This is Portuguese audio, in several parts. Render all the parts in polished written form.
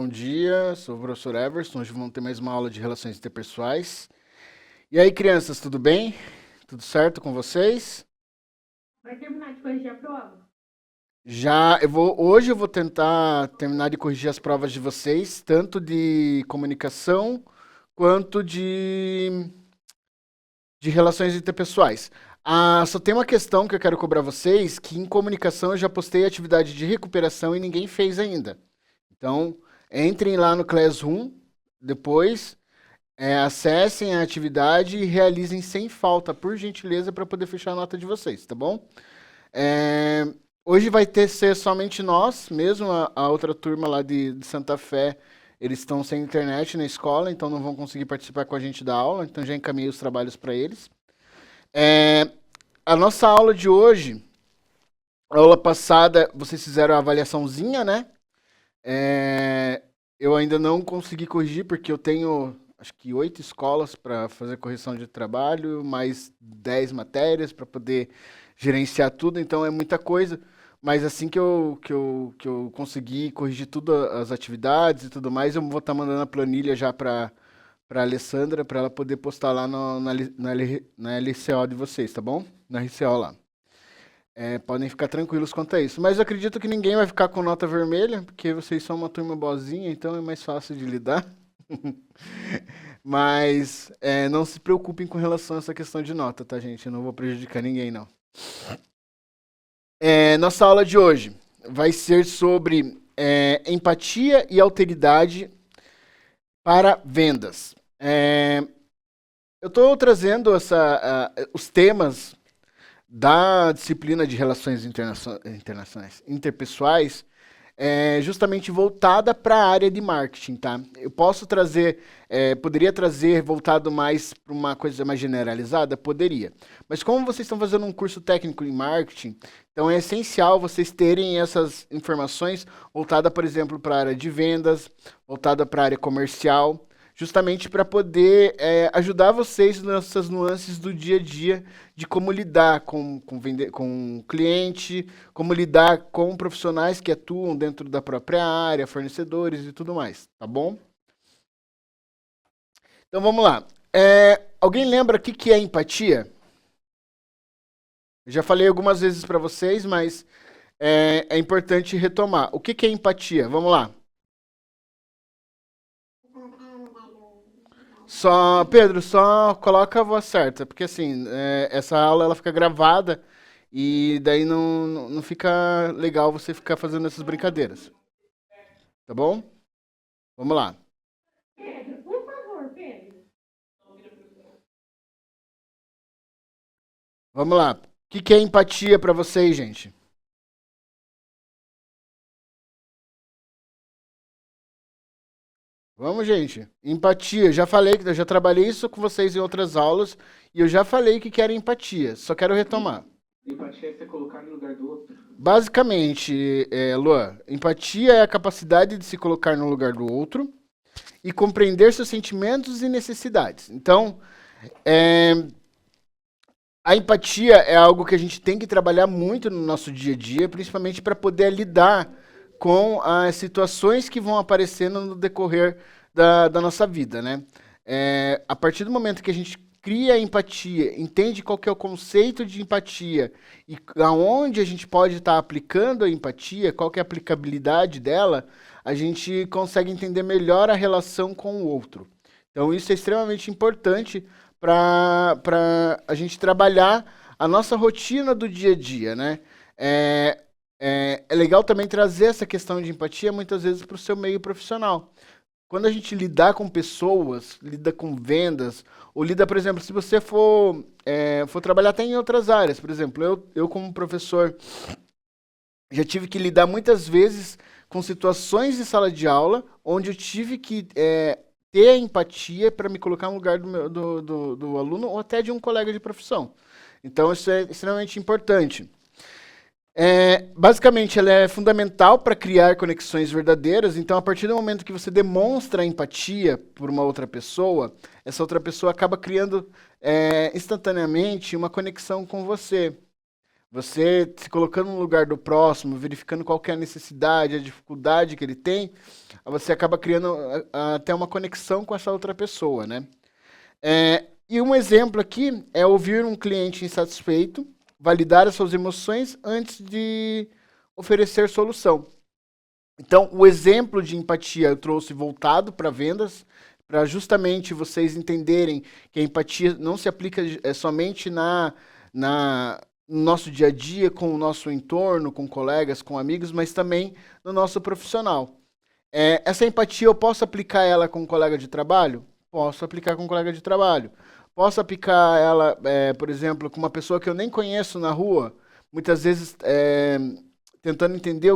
bom dia. Sou o professor Everson. Hoje vamos ter mais uma aula de relações interpessoais. E aí, crianças, tudo bem? Tudo certo com vocês? Vai terminar de corrigir a prova? Hoje eu vou tentar terminar de corrigir as provas de vocês, tanto de comunicação quanto de relações interpessoais. Só tem uma questão que eu quero cobrar vocês, que em comunicação eu já postei atividade de recuperação e ninguém fez ainda. Então, entrem lá no Classroom, depois acessem a atividade e realizem sem falta, por gentileza, para poder fechar a nota de vocês, tá bom? É, Hoje vai ser somente nós, mesmo a outra turma lá de Santa Fé, eles estão sem internet na escola, então não vão conseguir participar com a gente da aula, então já encaminhei os trabalhos para eles. É, a nossa aula de hoje, a aula passada, vocês fizeram a avaliaçãozinha, né? Eu ainda não consegui corrigir, porque eu tenho, acho que 8 escolas para fazer correção de trabalho, mais 10 matérias para poder gerenciar tudo, então é muita coisa. Mas assim que eu conseguir corrigir tudo, as atividades e tudo mais, eu vou estar mandando a planilha já para a Alessandra, para ela poder postar lá na LCO de vocês, tá bom? Na RCO lá. Podem ficar tranquilos quanto a isso. Mas eu acredito que ninguém vai ficar com nota vermelha, porque vocês são uma turma boazinha, então é mais fácil de lidar. Mas não se preocupem com relação a essa questão de nota, tá, gente? Eu não vou prejudicar ninguém, não. Nossa aula de hoje vai ser sobre empatia e alteridade para vendas. Eu estou trazendo os temas da disciplina de relações internacionais, interpessoais, justamente voltada para a área de marketing, tá? Eu posso trazer, poderia trazer voltado mais para uma coisa mais generalizada? Poderia. Mas como vocês estão fazendo um curso técnico em marketing, então é essencial vocês terem essas informações voltada, por exemplo, para a área de vendas, voltada para a área comercial, justamente para poder ajudar vocês nessas nuances do dia a dia de como lidar com o cliente, como lidar com profissionais que atuam dentro da própria área, fornecedores e tudo mais, tá bom? Então vamos lá. Alguém lembra o que é empatia? Eu já falei algumas vezes para vocês, mas é importante retomar. O que é empatia? Vamos lá. Pedro, só coloca a voz certa, porque assim, essa aula ela fica gravada e daí não fica legal você ficar fazendo essas brincadeiras. Tá bom? Vamos lá. Pedro, por favor, Pedro. Vamos lá. O que é empatia para vocês, gente? Vamos, gente. Empatia. Já falei que eu já trabalhei isso com vocês em outras aulas e eu já falei que era empatia. Só quero retomar. Empatia é você colocar no lugar do outro. Basicamente, Luan, empatia é a capacidade de se colocar no lugar do outro e compreender seus sentimentos e necessidades. Então, a empatia é algo que a gente tem que trabalhar muito no nosso dia a dia, principalmente para poder lidar com as situações que vão aparecendo no decorrer da nossa vida, né? A partir do momento que a gente cria a empatia, entende qual que é o conceito de empatia e aonde a gente pode estar aplicando a empatia, qual que é a aplicabilidade dela, a gente consegue entender melhor a relação com o outro. Então isso é extremamente importante para a gente trabalhar a nossa rotina do dia a dia, né? É legal também trazer essa questão de empatia muitas vezes para o seu meio profissional. Quando a gente lidar com pessoas, lida com vendas, ou lida, por exemplo, se você for trabalhar até em outras áreas, por exemplo, eu como professor já tive que lidar muitas vezes com situações de sala de aula onde eu tive que ter a empatia para me colocar no lugar do aluno ou até de um colega de profissão. Então, isso é extremamente importante. Basicamente, ela é fundamental para criar conexões verdadeiras. Então, a partir do momento que você demonstra empatia por uma outra pessoa, essa outra pessoa acaba criando instantaneamente uma conexão com você. Você se colocando no lugar do próximo, verificando qual que é a necessidade, a dificuldade que ele tem, você acaba criando até uma conexão com essa outra pessoa, né? E um exemplo aqui é ouvir um cliente insatisfeito, validar as suas emoções antes de oferecer solução. Então, o exemplo de empatia eu trouxe voltado para vendas, para justamente vocês entenderem que a empatia não se aplica somente no nosso dia a dia, com o nosso entorno, com colegas, com amigos, mas também no nosso profissional. Essa empatia eu posso aplicar ela com um colega de trabalho? Posso aplicar com um colega de trabalho. Posso aplicar ela, por exemplo, com uma pessoa que eu nem conheço na rua, muitas vezes tentando entender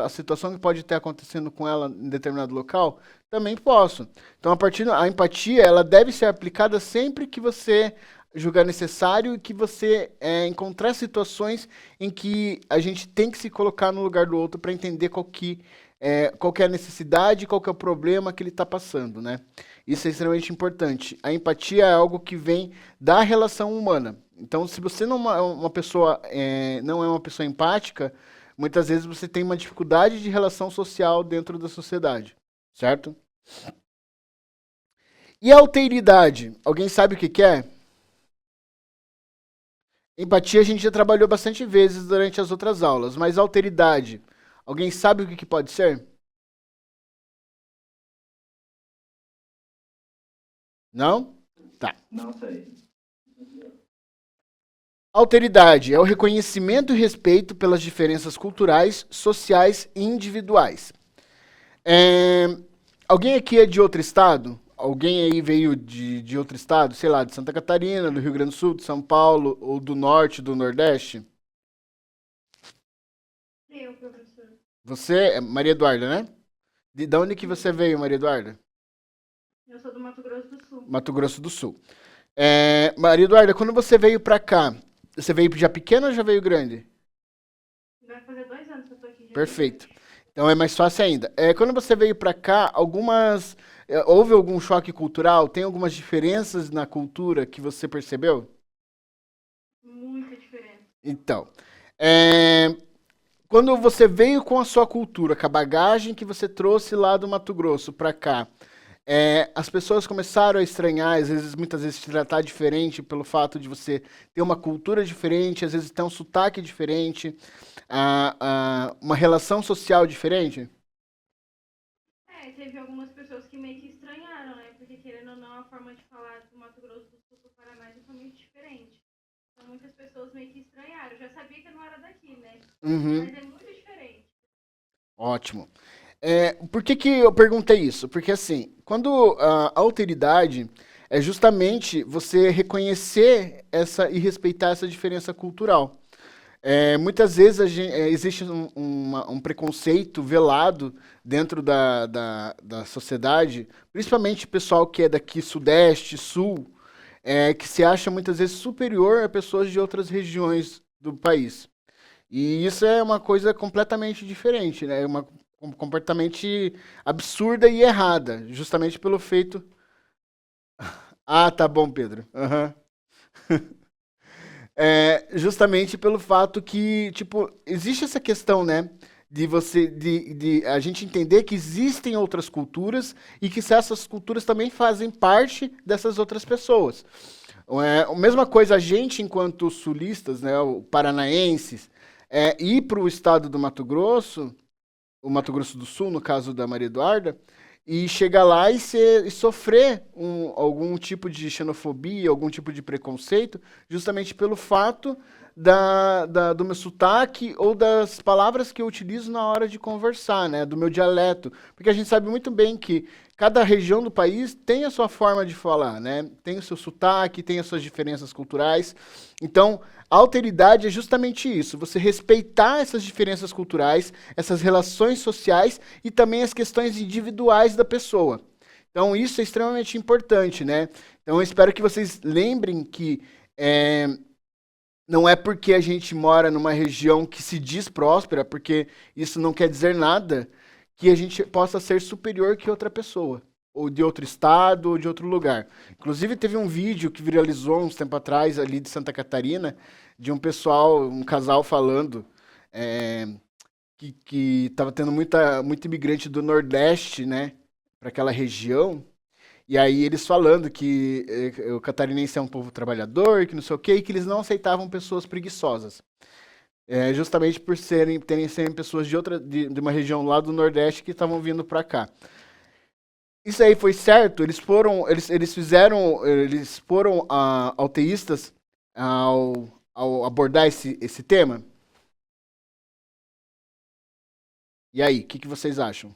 a situação que pode estar acontecendo com ela em determinado local, também posso. Então, a empatia, ela deve ser aplicada sempre que você julgar necessário e que você encontrar situações em que a gente tem que se colocar no lugar do outro para entender qual que é a necessidade, qual que é o problema que ele está passando, né? Isso é extremamente importante. A empatia é algo que vem da relação humana. Então, se você não é uma pessoa empática, muitas vezes você tem uma dificuldade de relação social dentro da sociedade, certo? E a alteridade? Alguém sabe o que é? Empatia a gente já trabalhou bastante vezes durante as outras aulas, mas alteridade, alguém sabe o que pode ser? Não? Tá. Não sei. Alteridade é o reconhecimento e respeito pelas diferenças culturais, sociais e individuais. Alguém aqui é de outro estado? Alguém aí veio de outro estado? Sei lá, de Santa Catarina, do Rio Grande do Sul, de São Paulo, ou do Norte, do Nordeste? Eu, professor. Você é Maria Eduarda, né? De onde que você veio, Maria Eduarda? Eu sou do Mato Grosso do Sul. Mato Grosso do Sul. Maria Eduarda, quando você veio pra cá, você veio já pequeno ou já veio grande? Vai fazer 2 anos que eu tô aqui. Já. Perfeito. Então é mais fácil ainda. Quando você veio pra cá, houve algum choque cultural? Tem algumas diferenças na cultura que você percebeu? Muita diferença. Então, quando você veio com a sua cultura, com a bagagem que você trouxe lá do Mato Grosso pra cá, as pessoas começaram a estranhar, muitas vezes te tratar diferente pelo fato de você ter uma cultura diferente, às vezes ter um sotaque diferente, uma relação social diferente? Teve algumas pessoas que meio que estranharam, né? Porque querendo ou não, a forma de falar do Mato Grosso do Sul pro Paraná é totalmente diferente. Então muitas pessoas meio que estranharam. Eu já sabia que eu não era daqui, né? Uhum. Mas é muito diferente. Ótimo. Por que eu perguntei isso? Porque assim, quando a alteridade é justamente você reconhecer e respeitar essa diferença cultural. Muitas vezes existe um preconceito velado dentro da sociedade, principalmente o pessoal que é daqui sudeste, sul, que se acha muitas vezes superior a pessoas de outras regiões do país. E isso é uma coisa completamente diferente, né? Completamente absurda e errada, justamente pelo feito. Ah, tá bom, Pedro. Aham. Justamente pelo fato que, tipo, existe essa questão, né, de a gente entender que existem outras culturas e que essas culturas também fazem parte dessas outras pessoas. A mesma coisa a gente, enquanto sulistas, né, paranaenses, ir para o estado do Mato Grosso, o Mato Grosso do Sul, no caso da Maria Eduarda, e chegar lá e sofrer algum tipo de xenofobia, algum tipo de preconceito, justamente pelo fato do meu sotaque ou das palavras que eu utilizo na hora de conversar, né, do meu dialeto. Porque a gente sabe muito bem que cada região do país tem a sua forma de falar, né, tem o seu sotaque, tem as suas diferenças culturais. Então, a alteridade é justamente isso, você respeitar essas diferenças culturais, essas relações sociais e também as questões individuais da pessoa. Então, isso é extremamente importante, né? Então, eu espero que vocês lembrem que não é porque a gente mora numa região que se diz próspera, porque isso não quer dizer nada, que a gente possa ser superior que outra pessoa. ou de outro estado ou de outro lugar. Inclusive teve um vídeo que viralizou uns tempo atrás ali de Santa Catarina, de um pessoal, um casal falando é, que estava tendo muito imigrante do Nordeste, né, para aquela região. E aí eles falando que o catarinense é um povo trabalhador, que não sei o quê, e que eles não aceitavam pessoas preguiçosas. Justamente por serem pessoas de uma região lá do Nordeste que estavam vindo para cá. Isso aí foi certo? Eles foram ateístas ao abordar esse tema? E aí, o que vocês acham?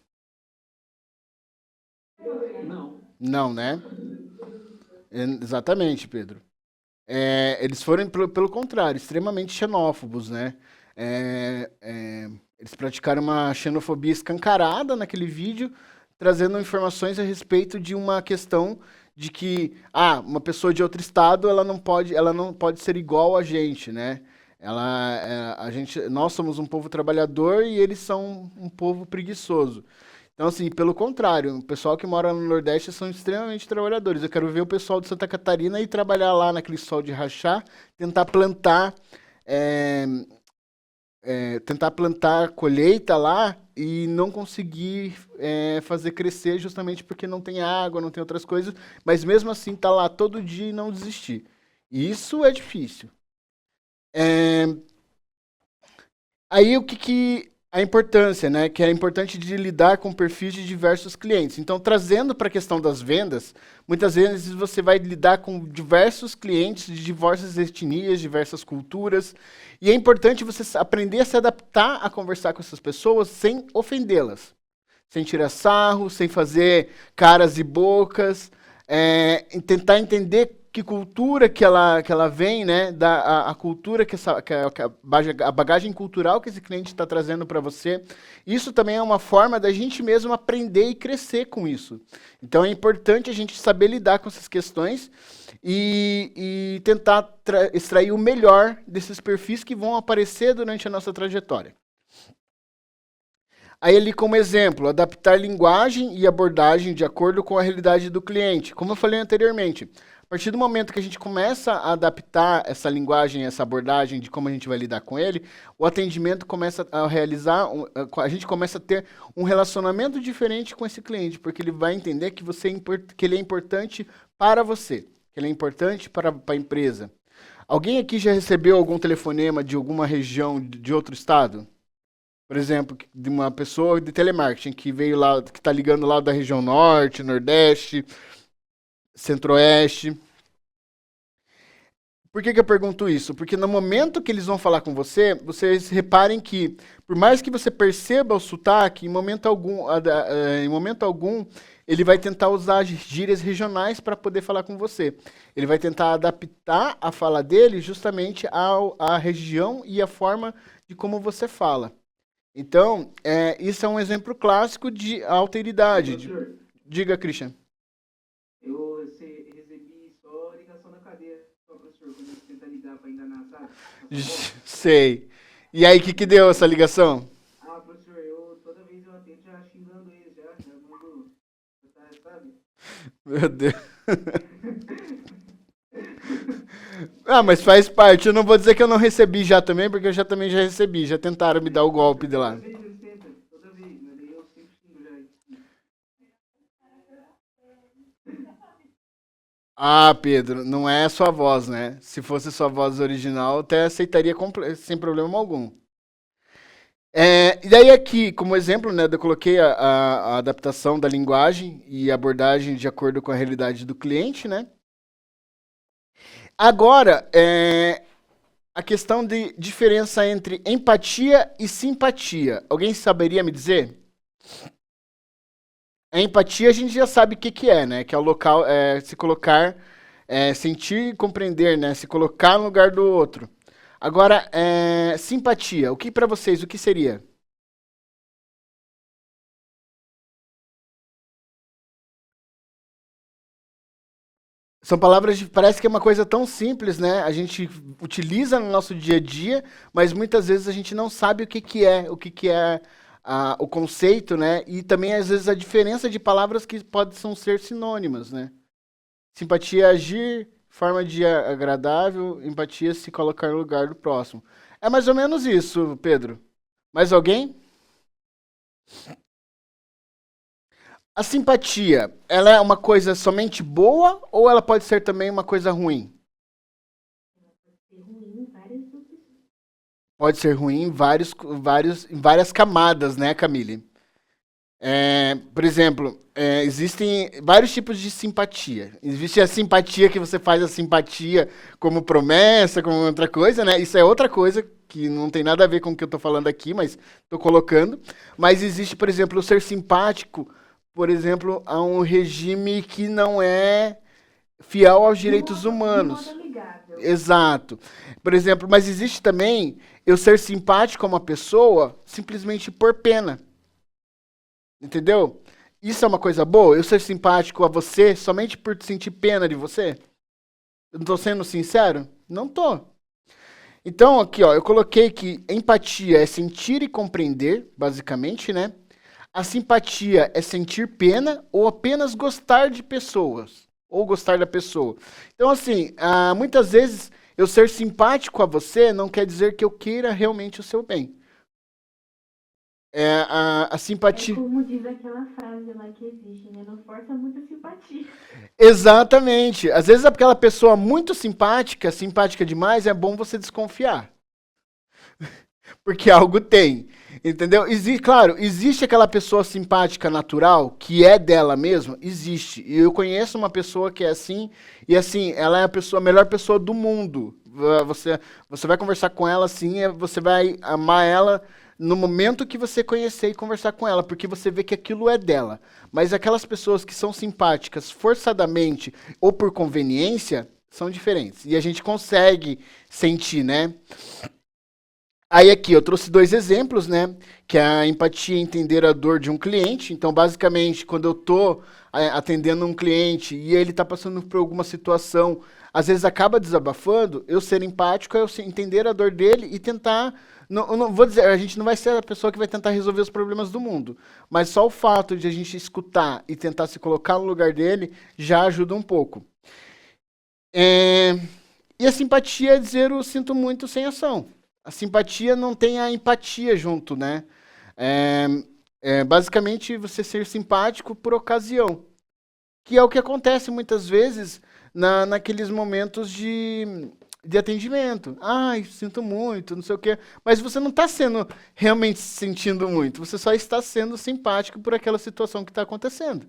Não. Não, né? Exatamente, Pedro. Eles foram, pelo contrário, extremamente xenófobos, né? Eles praticaram uma xenofobia escancarada naquele vídeo, trazendo informações a respeito de uma questão de que uma pessoa de outro estado ela não pode ser igual a gente, né? Nós somos um povo trabalhador e eles são um povo preguiçoso. Então, assim, pelo contrário, o pessoal que mora no Nordeste são extremamente trabalhadores. Eu quero ver o pessoal de Santa Catarina ir trabalhar lá naquele sol de rachar, tentar plantar, é, colheita lá e não conseguir fazer crescer justamente porque não tem água, não tem outras coisas, mas mesmo assim tá lá todo dia e não desistir. E isso é difícil. Aí a importância, né? Que é importante de lidar com perfis de diversos clientes. Então, trazendo para a questão das vendas, muitas vezes você vai lidar com diversos clientes de diversas etnias, diversas culturas, e é importante você aprender a se adaptar a conversar com essas pessoas sem ofendê-las, sem tirar sarro, sem fazer caras e bocas, tentar entender que cultura que ela vem, né? A cultura a bagagem cultural que esse cliente está trazendo para você. Isso também é uma forma da gente mesmo aprender e crescer com isso. Então é importante a gente saber lidar com essas questões e tentar extrair o melhor desses perfis que vão aparecer durante a nossa trajetória. Aí ali como exemplo, adaptar linguagem e abordagem de acordo com a realidade do cliente. Como eu falei anteriormente, a partir do momento que a gente começa a adaptar essa linguagem, essa abordagem de como a gente vai lidar com ele, o atendimento começa a a gente começa a ter um relacionamento diferente com esse cliente, porque ele vai entender que que ele é importante para você, que ele é importante para a empresa. Alguém aqui já recebeu algum telefonema de alguma região de outro estado? Por exemplo, de uma pessoa de telemarketing que veio lá, que está ligando lá da região norte, nordeste, centro-oeste. Por que eu pergunto isso? Porque no momento que eles vão falar com você, vocês reparem que, por mais que você perceba o sotaque, em momento algum, ele vai tentar usar as gírias regionais para poder falar com você. Ele vai tentar adaptar a fala dele justamente à região e à forma de como você fala. Então, isso é um exemplo clássico de alteridade. Professor, Diga, Christian. eu recebi só ligação da cadeia, só, professor, quando você tenta ligar para enganar, sabe? Sei. E aí, o que deu essa ligação? Professor, toda vez eu atendo já xingando ele, já mando, sabe? Meu Deus. Mas faz parte. Eu não vou dizer que eu não recebi já também, porque eu também já recebi. Já tentaram me dar o golpe de lá. Toda vez, mas daí eu sempre xingo já. Pedro, não é a sua voz, né? Se fosse sua voz original, eu até aceitaria sem problema algum. E daí aqui, como exemplo, né, eu coloquei a adaptação da linguagem e abordagem de acordo com a realidade do cliente, né? Agora, a questão de diferença entre empatia e simpatia. Alguém saberia me dizer? A empatia a gente já sabe o que é, né? Que é o local, se colocar, sentir e compreender, né? Se colocar no lugar do outro. Agora, simpatia. O que para vocês, o que seria? São palavras, parece que é uma coisa tão simples, né? A gente utiliza no nosso dia a dia, mas muitas vezes a gente não sabe o que é o conceito, né? E também, às vezes, a diferença de palavras que podem ser sinônimas, né? Simpatia é agir, forma de agradável, empatia é se colocar no lugar do próximo. É mais ou menos isso, Pedro. Mais alguém? A simpatia, ela é uma coisa somente boa ou ela pode ser também uma coisa ruim? Pode ser ruim em várias camadas, né, Camille? Por exemplo, existem vários tipos de simpatia. Existe a simpatia que você faz a simpatia como promessa, como outra coisa, né? Isso é outra coisa que não tem nada a ver com o que eu estou falando aqui, mas estou colocando. Mas existe, por exemplo, o ser simpático, por exemplo, a um regime que não é fiel aos direitos humanos. De modo amigável. Exato. Por exemplo, mas existe também eu ser simpático a uma pessoa simplesmente por pena. Entendeu? Isso é uma coisa boa? Eu ser simpático a você somente por sentir pena de você? Eu não tô sendo sincero? Não tô. Então, aqui, ó, eu coloquei que empatia é sentir e compreender, basicamente, né? A simpatia é sentir pena ou apenas gostar de pessoas. Ou gostar da pessoa. Então, assim, muitas vezes eu ser simpático a você não quer dizer que eu queira realmente o seu bem. A simpatia. É como diz aquela frase lá que existe, né? Não força muita simpatia. Exatamente. Às vezes aquela pessoa muito simpática, simpática demais, é bom você desconfiar. Porque algo tem. Entendeu? Claro, existe aquela pessoa simpática natural, que é dela mesma? Existe. E eu conheço uma pessoa que é assim, e assim, ela é a melhor pessoa do mundo. Você vai conversar com ela assim, você vai amar ela no momento que você conhecer e conversar com ela, porque você vê que aquilo é dela. Mas aquelas pessoas que são simpáticas forçadamente ou por conveniência, são diferentes. E a gente consegue sentir, né? Aí aqui eu trouxe 2 exemplos, né? Que é a empatia, entender a dor de um cliente. Então, basicamente, quando eu estou atendendo um cliente e ele está passando por alguma situação, às vezes acaba desabafando, eu ser empático é eu entender a dor dele e tentar. Não vou dizer, a gente não vai ser a pessoa que vai tentar resolver os problemas do mundo, mas só o fato de a gente escutar e tentar se colocar no lugar dele já ajuda um pouco. E a simpatia é dizer eu sinto muito sem ação. A simpatia não tem a empatia junto, né? Basicamente você ser simpático por ocasião, que é o que acontece muitas vezes naqueles momentos de atendimento. Ai, sinto muito, não sei o quê. Mas você não está sendo realmente sentindo muito, você só está sendo simpático por aquela situação que está acontecendo.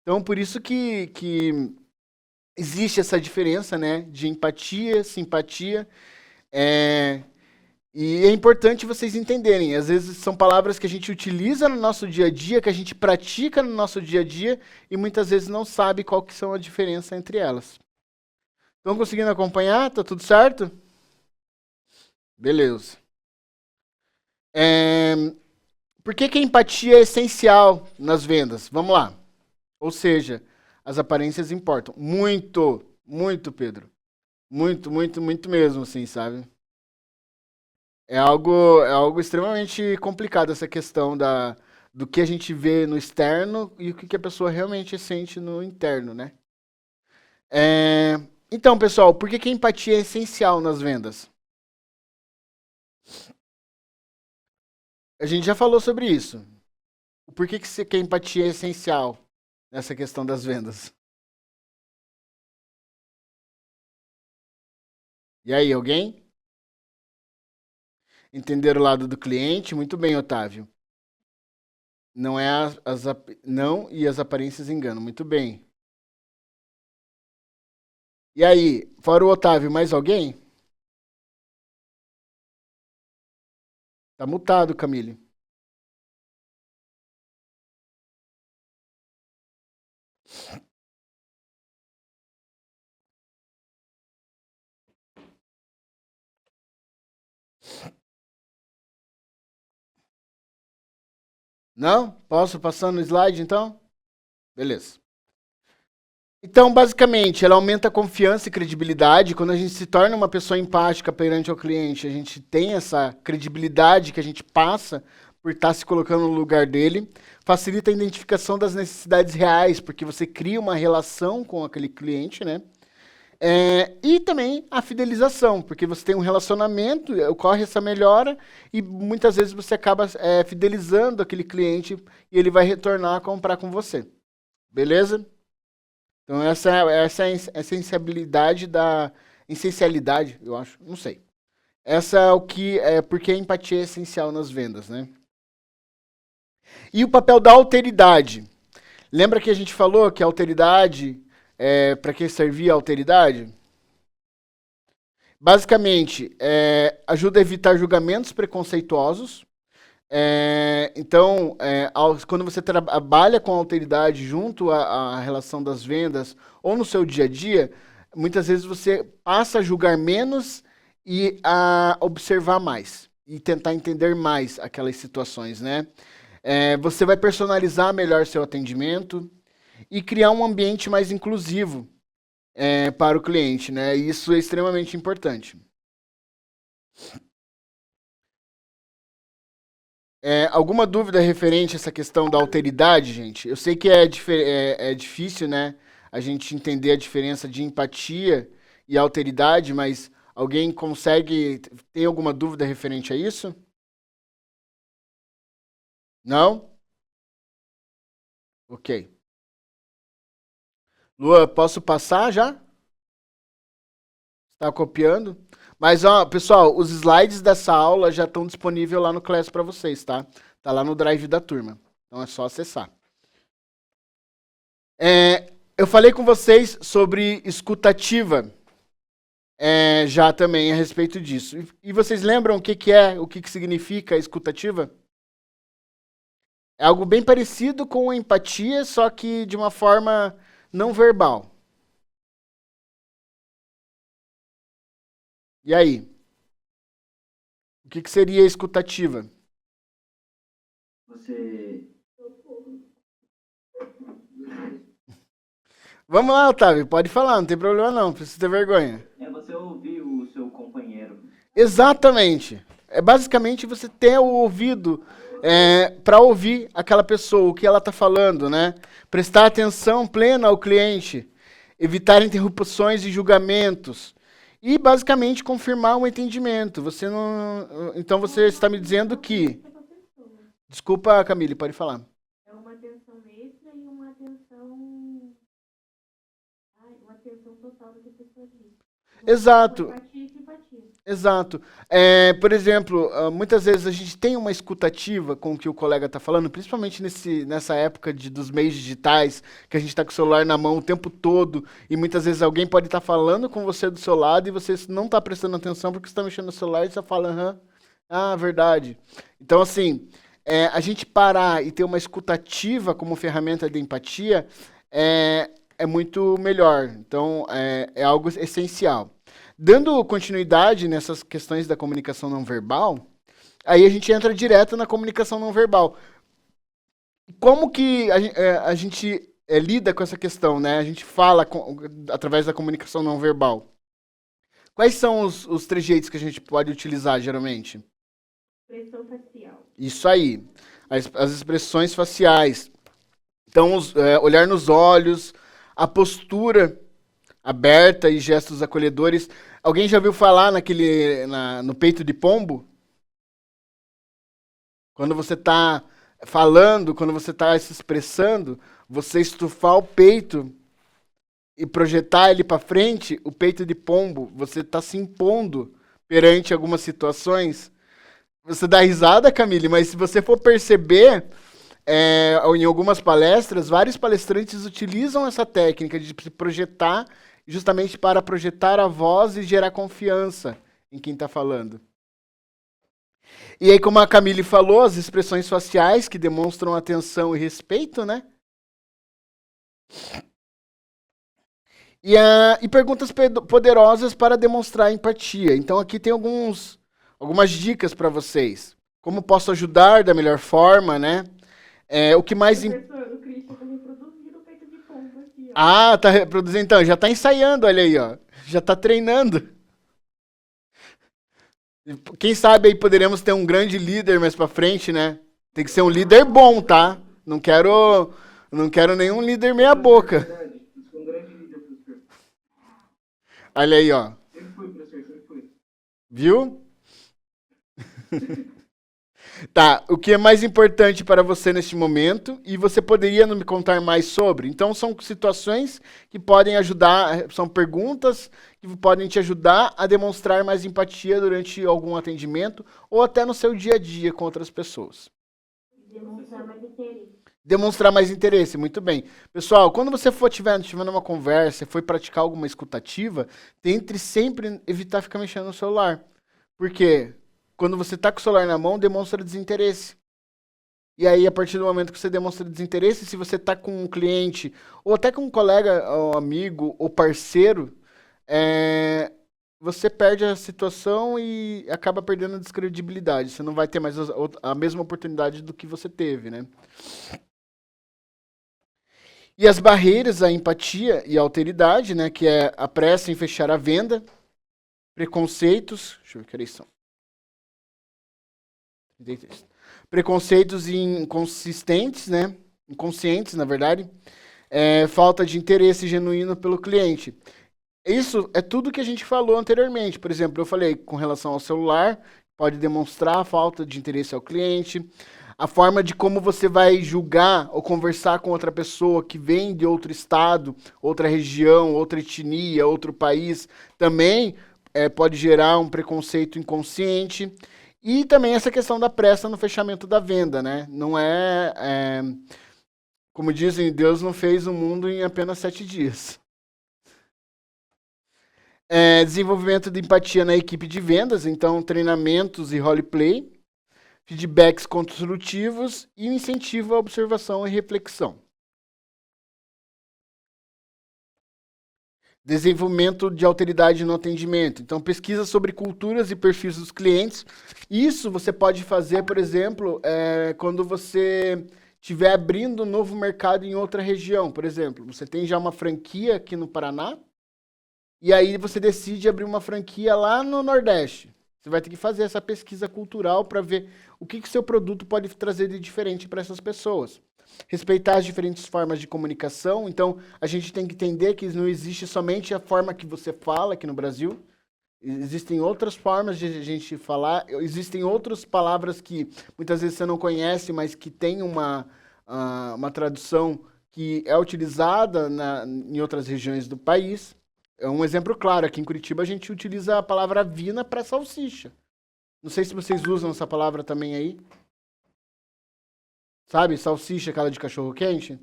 Então, por isso que existe essa diferença, né, de empatia, simpatia. E é importante vocês entenderem, às vezes são palavras que a gente utiliza no nosso dia a dia, que a gente pratica no nosso dia a dia, e muitas vezes não sabe qual que são a diferença entre elas. Estão conseguindo acompanhar? Tá tudo certo? Beleza. Por que a empatia é essencial nas vendas? Vamos lá. Ou seja, as aparências importam. Muito, muito, Pedro. Muito, muito, muito mesmo, assim, sabe? É algo extremamente complicado essa questão do que a gente vê no externo e o que a pessoa realmente sente no interno, né? Então, pessoal, por que a empatia é essencial nas vendas? A gente já falou sobre isso. Por que a empatia é essencial nessa questão das vendas? E aí, alguém? Entender o lado do cliente? Muito bem, Otávio. Não é não e as aparências enganam. Muito bem. E aí, fora o Otávio, mais alguém? Tá mutado, Camille. Não? Posso passar no slide, então? Beleza. Então, basicamente, ela aumenta a confiança e credibilidade. Quando a gente se torna uma pessoa empática perante ao cliente, a gente tem essa credibilidade que a gente passa por estar se colocando no lugar dele. Facilita a identificação das necessidades reais, porque você cria uma relação com aquele cliente, né? E também a fidelização, porque você tem um relacionamento, ocorre essa melhora e muitas vezes você acaba fidelizando aquele cliente e ele vai retornar a comprar com você. Beleza? Então essa é a essencialidade, eu acho, não sei. Essa é o que porque a empatia é essencial nas vendas, né? E o papel da alteridade. Lembra que a gente falou que a alteridade para que servia a alteridade? Basicamente, ajuda a evitar julgamentos preconceituosos. Então, quando você trabalha com a alteridade junto à relação das vendas ou no seu dia a dia, muitas vezes você passa a julgar menos e a observar mais e tentar entender mais aquelas situações, né? Você vai personalizar melhor seu atendimento e criar um ambiente mais inclusivo para o cliente, né? Isso é extremamente importante. Alguma dúvida referente a essa questão da alteridade, gente? Eu sei que é difícil, né, a gente entender a diferença de empatia e alteridade, mas alguém tem alguma dúvida referente a isso? Não? Ok. Lua, posso passar já? Está copiando? Mas, ó, pessoal, os slides dessa aula já estão disponíveis lá no Class para vocês, tá? Tá lá no Drive da turma. Então é só acessar. Eu falei com vocês sobre escutativa já também a respeito disso. E vocês lembram o que significa escutativa? É algo bem parecido com a empatia, só que de uma forma não verbal. E aí? O que seria escutativa? Vamos lá, Otávio, pode falar, não tem problema não, precisa ter vergonha. Você ouvir o seu companheiro. Exatamente. Basicamente você ter o ouvido para ouvir aquela pessoa, o que ela está falando, né? Prestar atenção plena ao cliente, evitar interrupções e julgamentos. E, basicamente, confirmar um entendimento. Então, você está me dizendo que... Desculpa, Camille, pode falar. É uma atenção extra e uma atenção total do que a pessoa diz. Exato. Empatia e simpatia. Exato. Por exemplo, muitas vezes a gente tem uma escutativa com o que o colega está falando, principalmente nessa época dos meios digitais, que a gente está com o celular na mão o tempo todo, e muitas vezes alguém pode estar falando com você do seu lado e você não está prestando atenção porque você está mexendo no celular e você fala, verdade. Então, assim, a gente parar e ter uma escutativa como ferramenta de empatia é muito melhor. Então, é algo essencial. Dando continuidade nessas questões da comunicação não verbal, aí a gente entra direto na comunicação não verbal. Como que a gente lida com essa questão, né? A gente fala através da comunicação não verbal. Quais são os trejeitos que a gente pode utilizar, geralmente? Expressão facial. Isso aí. As expressões faciais. Então, olhar nos olhos, a postura aberta e gestos acolhedores. Alguém já ouviu falar no peito de pombo? Quando você está falando, quando você está se expressando, você estufar o peito e projetar ele para frente, o peito de pombo, você está se impondo perante algumas situações. Você dá risada, Camille, mas se você for perceber, em algumas palestras, vários palestrantes utilizam essa técnica de se projetar justamente para projetar a voz e gerar confiança em quem está falando. E aí, como a Camille falou, as expressões faciais que demonstram atenção e respeito, né? E perguntas poderosas para demonstrar empatia. Então, aqui tem algumas dicas para vocês. Como posso ajudar da melhor forma, né? O que mais... Professor, o Christian está reproduzindo o peito de pombo aqui, ó. Ah, tá reproduzindo. Então, já tá ensaiando, olha aí, ó. Já tá treinando. Quem sabe aí poderemos ter um grande líder mais pra frente, né? Tem que ser um líder bom, tá? Não quero nenhum líder meia boca. Verdade, eu sou um grande líder, professor. Olha aí, ó. Sempre fui, professor, sempre fui. Viu? Tá, o que é mais importante para você neste momento e você poderia me contar mais sobre? Então, são situações que podem ajudar, são perguntas que podem te ajudar a demonstrar mais empatia durante algum atendimento ou até no seu dia a dia com outras pessoas. Demonstrar mais interesse. Demonstrar mais interesse, muito bem. Pessoal, quando você for tiver uma conversa, for praticar alguma escutativa, tente sempre evitar ficar mexendo no celular. Por quê? Quando você está com o celular na mão, demonstra desinteresse. E aí, a partir do momento que você demonstra desinteresse, se você está com um cliente, ou até com um colega, ou amigo, ou parceiro, você perde a situação e acaba perdendo a descredibilidade. Você não vai ter mais a mesma oportunidade do que você teve, né? E as barreiras à empatia e à alteridade, né? Que é a pressa em fechar a venda, preconceitos... Deixa eu ver que horas são. Preconceitos inconsistentes, né? Inconscientes, na verdade. Falta de interesse genuíno pelo cliente. Isso é tudo que a gente falou anteriormente. Por exemplo, eu falei com relação ao celular, pode demonstrar a falta de interesse ao cliente. A forma de como você vai julgar ou conversar com outra pessoa que vem de outro estado, outra região, outra etnia, outro país, também pode gerar um preconceito inconsciente. E também essa questão da pressa no fechamento da venda, né? Não como dizem, Deus não fez o mundo em apenas 7 dias. Desenvolvimento de empatia na equipe de vendas, então treinamentos e roleplay, feedbacks construtivos e incentivo à observação e reflexão. Desenvolvimento de alteridade no atendimento. Então, pesquisa sobre culturas e perfis dos clientes. Isso você pode fazer, por exemplo, quando você estiver abrindo um novo mercado em outra região. Por exemplo, você tem já uma franquia aqui no Paraná, e aí você decide abrir uma franquia lá no Nordeste. Você vai ter que fazer essa pesquisa cultural para ver o que seu produto pode trazer de diferente para essas pessoas. Respeitar as diferentes formas de comunicação. Então, a gente tem que entender que não existe somente a forma que você fala aqui no Brasil. Existem outras formas de a gente falar. Existem outras palavras que muitas vezes você não conhece, mas que tem uma tradução que é utilizada em outras regiões do país. É um exemplo claro. Aqui em Curitiba, a gente utiliza a palavra vina para salsicha. Não sei se vocês usam essa palavra também aí. Sabe, salsicha, aquela de cachorro quente?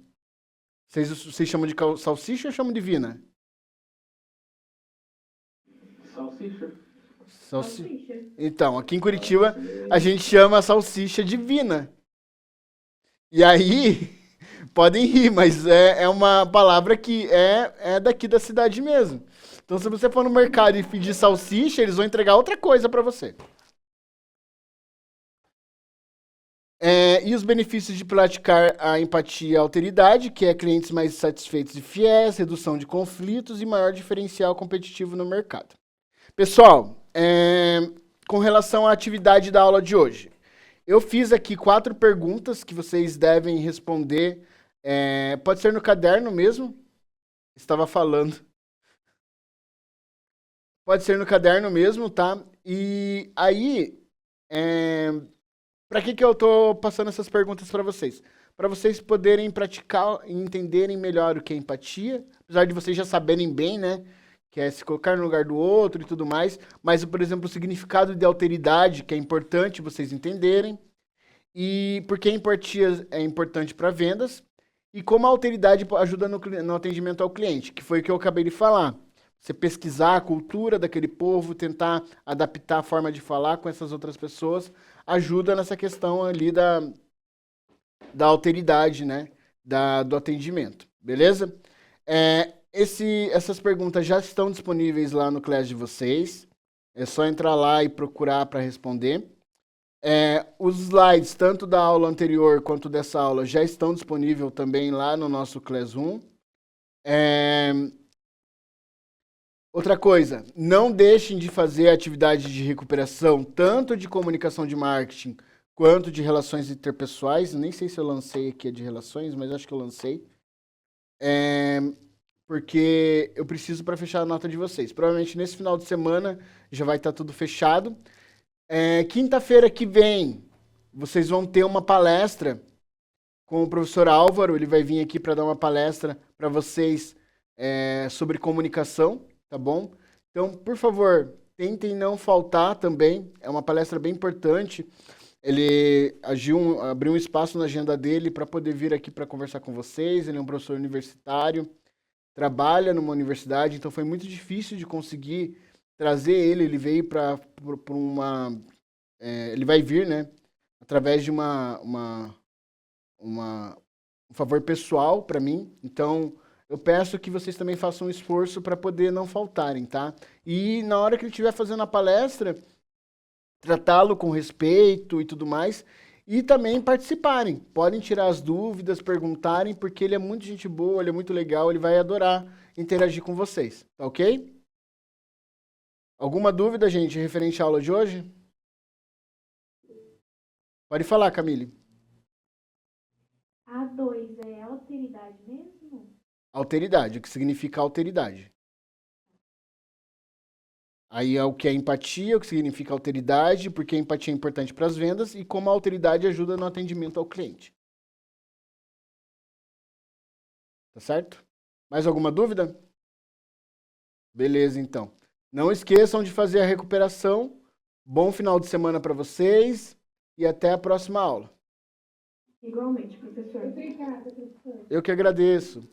Vocês chamam de salsicha ou chamam de vina? Salsicha. Salsicha. Então, aqui em Curitiba, a gente chama a salsicha de vina. E aí, podem rir, mas é uma palavra que é daqui da cidade mesmo. Então, se você for no mercado e pedir salsicha, eles vão entregar outra coisa para você. E os benefícios de praticar a empatia e a alteridade, que é clientes mais satisfeitos e fiéis, redução de conflitos e maior diferencial competitivo no mercado. Pessoal, com relação à atividade da aula de hoje, eu fiz aqui 4 perguntas que vocês devem responder. Pode ser no caderno mesmo, estava falando. Pode ser no caderno mesmo, tá? E aí... Para que eu estou passando essas perguntas para vocês? Para vocês poderem praticar e entenderem melhor o que é empatia, apesar de vocês já saberem bem, né? Que é se colocar no lugar do outro e tudo mais. Mas, por exemplo, o significado de alteridade, que é importante vocês entenderem. E por que a empatia é importante para vendas. E como a alteridade ajuda no atendimento ao cliente, que foi o que eu acabei de falar. Você pesquisar a cultura daquele povo, tentar adaptar a forma de falar com essas outras pessoas, ajuda nessa questão ali da alteridade, né? Do atendimento, beleza? Essas perguntas já estão disponíveis lá no Class de vocês. É só entrar lá e procurar para responder. Os slides, tanto da aula anterior quanto dessa aula, já estão disponíveis também lá no nosso Classroom. Outra coisa, não deixem de fazer atividades de recuperação, tanto de comunicação de marketing quanto de relações interpessoais. Nem sei se eu lancei aqui a de relações, mas acho que eu lancei. Porque eu preciso para fechar a nota de vocês. Provavelmente nesse final de semana já vai estar tudo fechado. Quinta-feira que vem, vocês vão ter uma palestra com o professor Álvaro. Ele vai vir aqui para dar uma palestra para vocês sobre comunicação, tá bom? Então, por favor, tentem não faltar também. É uma palestra bem importante. Ele abriu um espaço na agenda dele para poder vir aqui para conversar com vocês. Ele é um professor universitário, trabalha numa universidade, então foi muito difícil de conseguir trazer ele. Ele veio para uma... ele vai vir, né? Através de um favor pessoal para mim. Então, eu peço que vocês também façam um esforço para poder não faltarem, tá? E na hora que ele estiver fazendo a palestra, tratá-lo com respeito e tudo mais, e também participarem. Podem tirar as dúvidas, perguntarem, porque ele é muito gente boa, ele é muito legal, ele vai adorar interagir com vocês, tá ok? Alguma dúvida, gente, referente à aula de hoje? Pode falar, Camille. A2 é alteridade mesmo? Alteridade, o que significa alteridade. Aí é o que é empatia, o que significa alteridade, porque a empatia é importante para as vendas e como a alteridade ajuda no atendimento ao cliente. Tá certo? Mais alguma dúvida? Beleza, então. Não esqueçam de fazer a recuperação. Bom final de semana para vocês e até a próxima aula. Igualmente, professor. Obrigada, professor. Eu que agradeço.